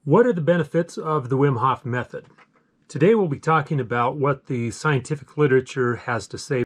What are the benefits of the Wim Hof method? Today we'll be talking about what the scientific literature has to say.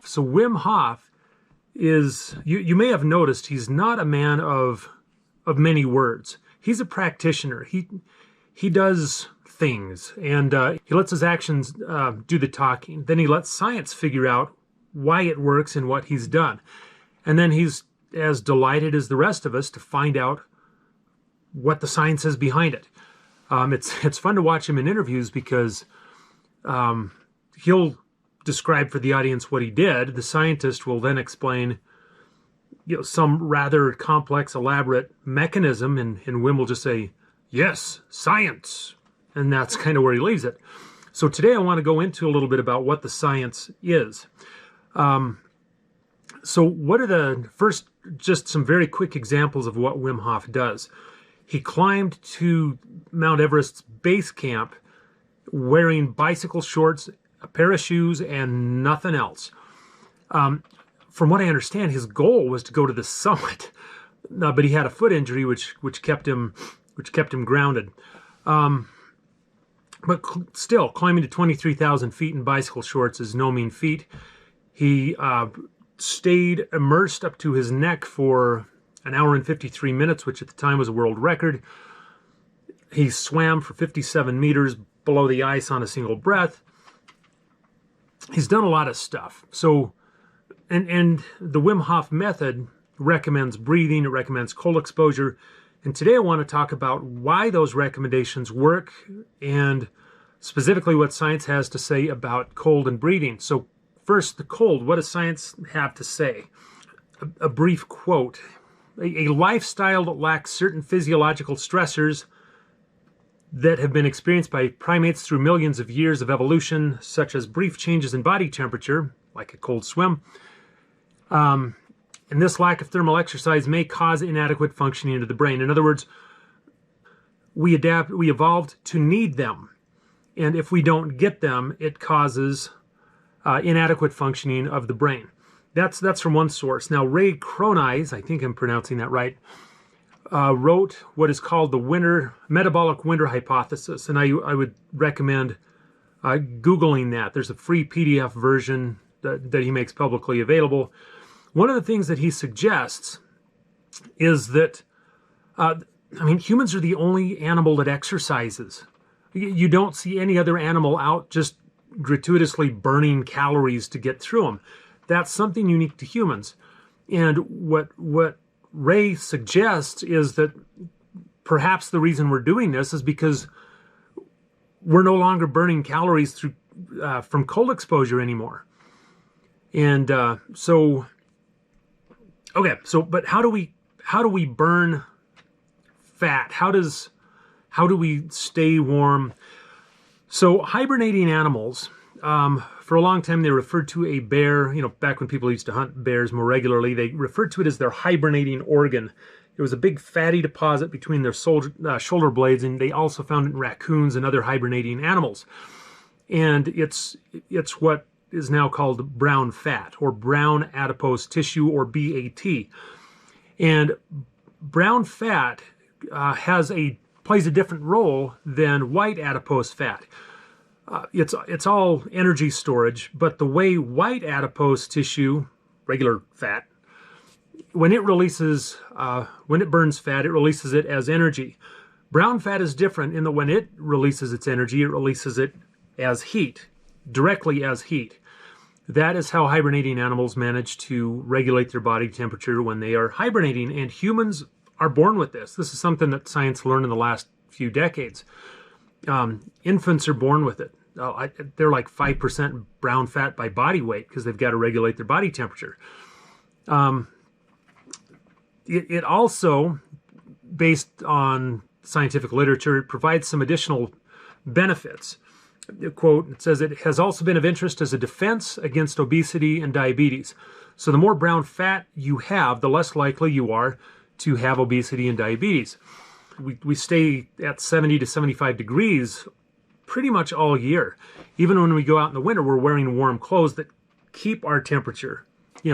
So Wim Hof is, you may have noticed, he's not a man of many words. He's a practitioner. He does things, and he lets his actions do the talking. Then he lets science figure out why it works and what he's done. And then he's as delighted as the rest of us to find out what the science is behind it. It's fun to watch him in interviews because he'll describe for the audience what he did. The scientist will then explain, some rather complex, elaborate mechanism, and Wim will just say, "Yes, science," and that's kind of where he leaves it. So today I want to go into a little bit about what the science is. So what are just some very quick examples of what Wim Hof does. He climbed to Mount Everest's base camp wearing bicycle shorts, a pair of shoes, and nothing else. From what I understand, his goal was to go to the summit, but he had a foot injury which kept him grounded. But still, climbing to 23,000 feet in bicycle shorts is no mean feat. He stayed immersed up to his neck for an hour and 53 minutes, which at the time was a world record. He swam for 57 meters below the ice on a single breath. He's done a lot of stuff. So, and the Wim Hof method recommends breathing, it recommends cold exposure. And today I want to talk about why those recommendations work and specifically what science has to say about cold and breathing. So first, the cold. What does science have to say? A brief quote. A lifestyle that lacks certain physiological stressors that have been experienced by primates through millions of years of evolution, such as brief changes in body temperature, like a cold swim, and this lack of thermal exercise may cause inadequate functioning of the brain. In other words, we evolved to need them. And if we don't get them, it causes inadequate functioning of the brain. That's from one source. Now, Ray Cronise, I think I'm pronouncing that right, wrote what is called the metabolic winter hypothesis. And I would recommend Googling that. There's a free PDF version that he makes publicly available. One of the things that he suggests is that, humans are the only animal that exercises. You don't see any other animal out just gratuitously burning calories to get through them. That's something unique to humans. And what Ray suggests is that perhaps the reason we're doing this is because we're no longer burning calories from cold exposure anymore. And but how do we burn fat? How do we stay warm? So hibernating animals, for a long time they referred to a bear, back when people used to hunt bears more regularly, they referred to it as their hibernating organ. It was a big fatty deposit between their shoulder blades, and they also found it in raccoons and other hibernating animals. And it's what is now called brown fat, or brown adipose tissue, or BAT. And brown fat plays a different role than white adipose fat. It's all energy storage, but the way white adipose tissue, regular fat, when it burns fat, it releases it as energy. Brown fat is different in that when it releases its energy, it releases it as heat, directly as heat. That is how hibernating animals manage to regulate their body temperature when they are hibernating, and humans are born with this. This is something that science learned in the last few decades. Infants are born with it. They're like 5% brown fat by body weight because they've got to regulate their body temperature. It also, based on scientific literature, it provides some additional benefits. The quote, it says, "It has also been of interest as a defense against obesity and diabetes." So the more brown fat you have, the less likely you are to have obesity and diabetes. We stay at 70 to 75 degrees pretty much all year. Even when we go out in the winter, we're wearing warm clothes that keep our temperature,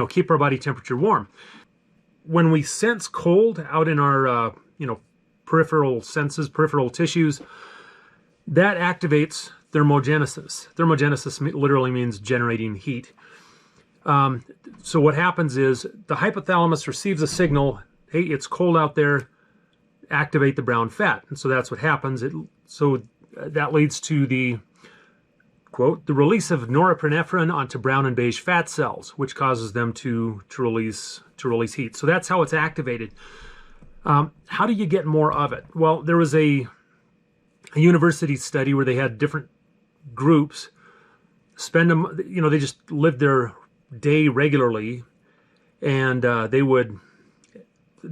keep our body temperature warm. when we sense cold out in our, peripheral senses, peripheral tissues, that activates thermogenesis. Thermogenesis literally means generating heat. So what happens is the hypothalamus receives a signal, hey, it's cold out there, activate the brown fat. And so that's what happens. So that leads to the, quote, the release of norepinephrine onto brown and beige fat cells, which causes them to release heat. So that's how it's activated. How do you get more of it? Well, there was a university study where they had different groups spend them, they just lived their day regularly, and the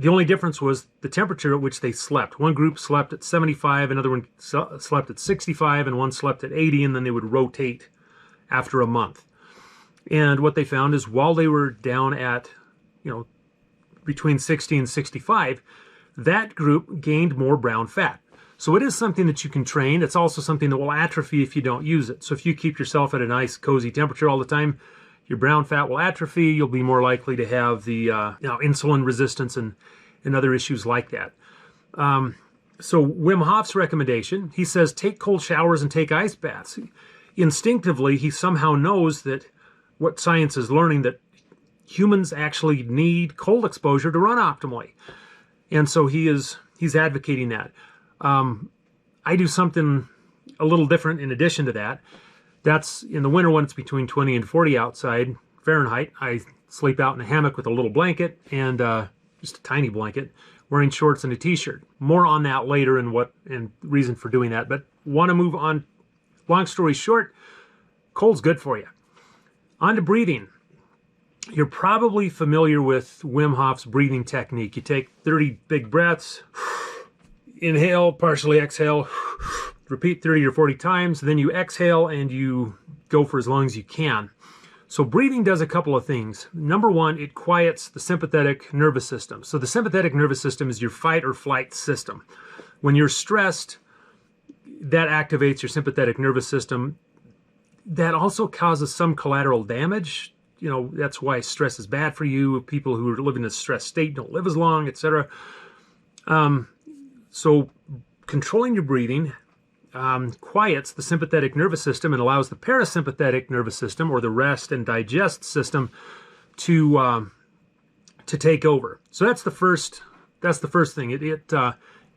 only difference was the temperature at which they slept. One group slept at 75, another one slept at 65, and one slept at 80, and then they would rotate after a month. And what they found is while they were down at, between 60 and 65, that group gained more brown fat. So it is something that you can train. It's also something that will atrophy if you don't use it. So if you keep yourself at a nice, cozy temperature all the time, your brown fat will atrophy. You'll be more likely to have the insulin resistance and other issues like that. So Wim Hof's recommendation, he says, take cold showers and take ice baths. Instinctively, he somehow knows that what science is learning, that humans actually need cold exposure to run optimally. And so he's advocating that. I do something a little different in addition to that. That's in the winter when it's between 20 and 40 outside Fahrenheit. I sleep out in a hammock with a little blanket and just a tiny blanket, wearing shorts and a t-shirt. More on that later and reason for doing that. But want to move on. Long story short, cold's good for you. On to breathing. You're probably familiar with Wim Hof's breathing technique. You take 30 big breaths, inhale, partially exhale, repeat 30 or 40 times, then you exhale and you go for as long as you can. So breathing does a couple of things. Number one, it quiets the sympathetic nervous system. So the sympathetic nervous system is your fight or flight system. When you're stressed, that activates your sympathetic nervous system. That also causes some collateral damage. That's why stress is bad for you. People who are living in a stress state don't live as long, etc. So controlling your breathing quiets the sympathetic nervous system and allows the parasympathetic nervous system, or the rest and digest system, to take over. So that's the first thing. It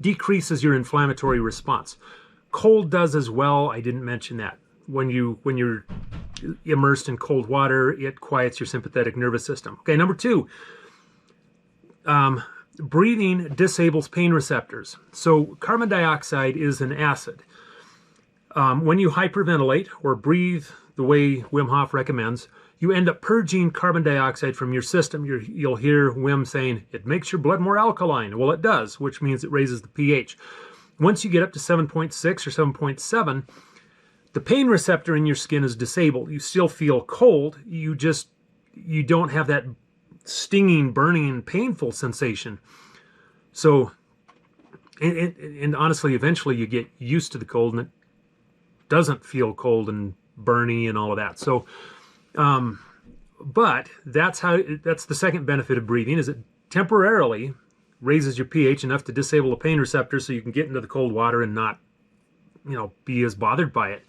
decreases your inflammatory response. Cold does as well. I didn't mention that. When you're immersed in cold water, it quiets your sympathetic nervous system. Okay, number two, breathing disables pain receptors. So carbon dioxide is an acid. When you hyperventilate or breathe the way Wim Hof recommends, you end up purging carbon dioxide from your system. You'll hear Wim saying, it makes your blood more alkaline. Well, it does, which means it raises the pH. Once you get up to 7.6 or 7.7, the pain receptor in your skin is disabled. You still feel cold. You don't have that stinging, burning, painful sensation. So, and honestly, eventually you get used to the cold and it doesn't feel cold and burny and all of that. So, but that's the second benefit of breathing, is it temporarily raises your pH enough to disable the pain receptor so you can get into the cold water and not, be as bothered by it.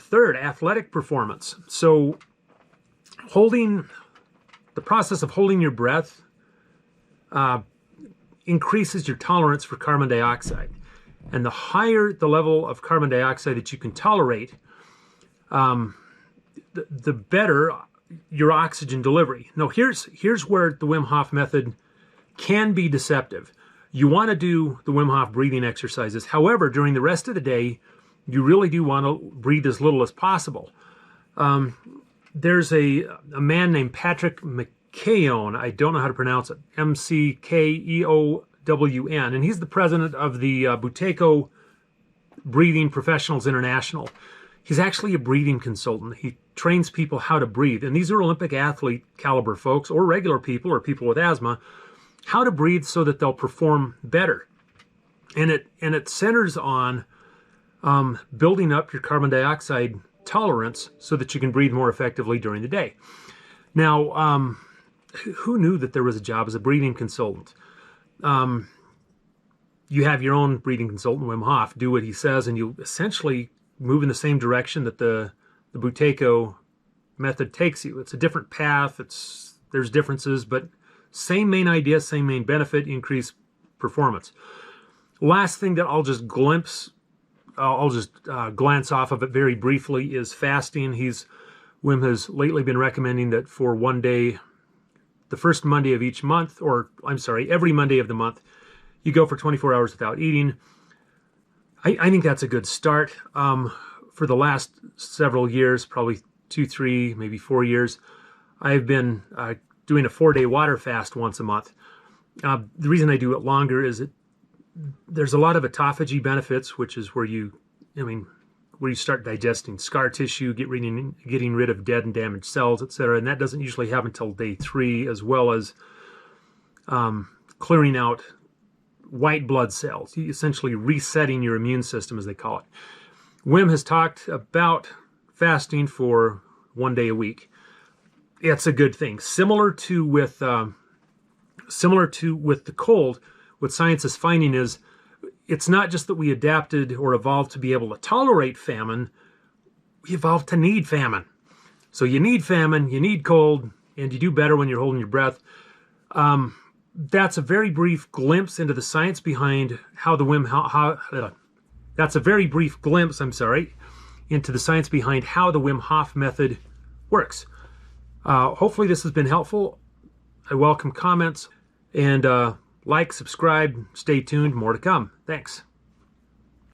Third, athletic performance. So the process of holding your breath increases your tolerance for carbon dioxide. And the higher the level of carbon dioxide that you can tolerate, the better your oxygen delivery. Now, here's where the Wim Hof method can be deceptive. You want to do the Wim Hof breathing exercises. However, during the rest of the day, you really do want to breathe as little as possible. There's a man named Patrick McKeown. I don't know how to pronounce it. McKeown. And he's the president of the Buteyko Breathing Professionals International. He's actually a breathing consultant. He trains people how to breathe. And these are Olympic athlete caliber folks, or regular people, or people with asthma, how to breathe so that they'll perform better. And it centers on building up your carbon dioxide tolerance so that you can breathe more effectively during the day. Now, who knew that there was a job as a breathing consultant? You have your own breathing consultant, Wim Hof, do what he says, and you essentially move in the same direction that the Buteyko method takes you. It's a different path. There's differences, but same main idea, same main benefit, increase performance. Last thing that I'll just glance off of it very briefly is fasting. Wim has lately been recommending that for one day, the first Monday of each month, or I'm sorry, every Monday of the month, you go for 24 hours without eating. I think that's a good start. For the last several years, probably 2, 3, maybe 4 years, I've been doing a 4-day water fast once a month. The reason I do it longer is there's a lot of autophagy benefits, which is where you start digesting scar tissue, getting rid of dead and damaged cells, etc. And that doesn't usually happen until day 3, as well as clearing out white blood cells, essentially resetting your immune system, as they call it. Wim has talked about fasting for 1 day a week. It's a good thing. Similar to with the cold, what science is finding is it's not just that we adapted or evolved to be able to tolerate famine, we evolved to need famine. So you need famine, you need cold, and you do better when you're holding your breath. That's a very brief glimpse into the science behind how the Wim Hof method works. Hopefully this has been helpful. I welcome comments, and like, subscribe, stay tuned, more to come. Thanks.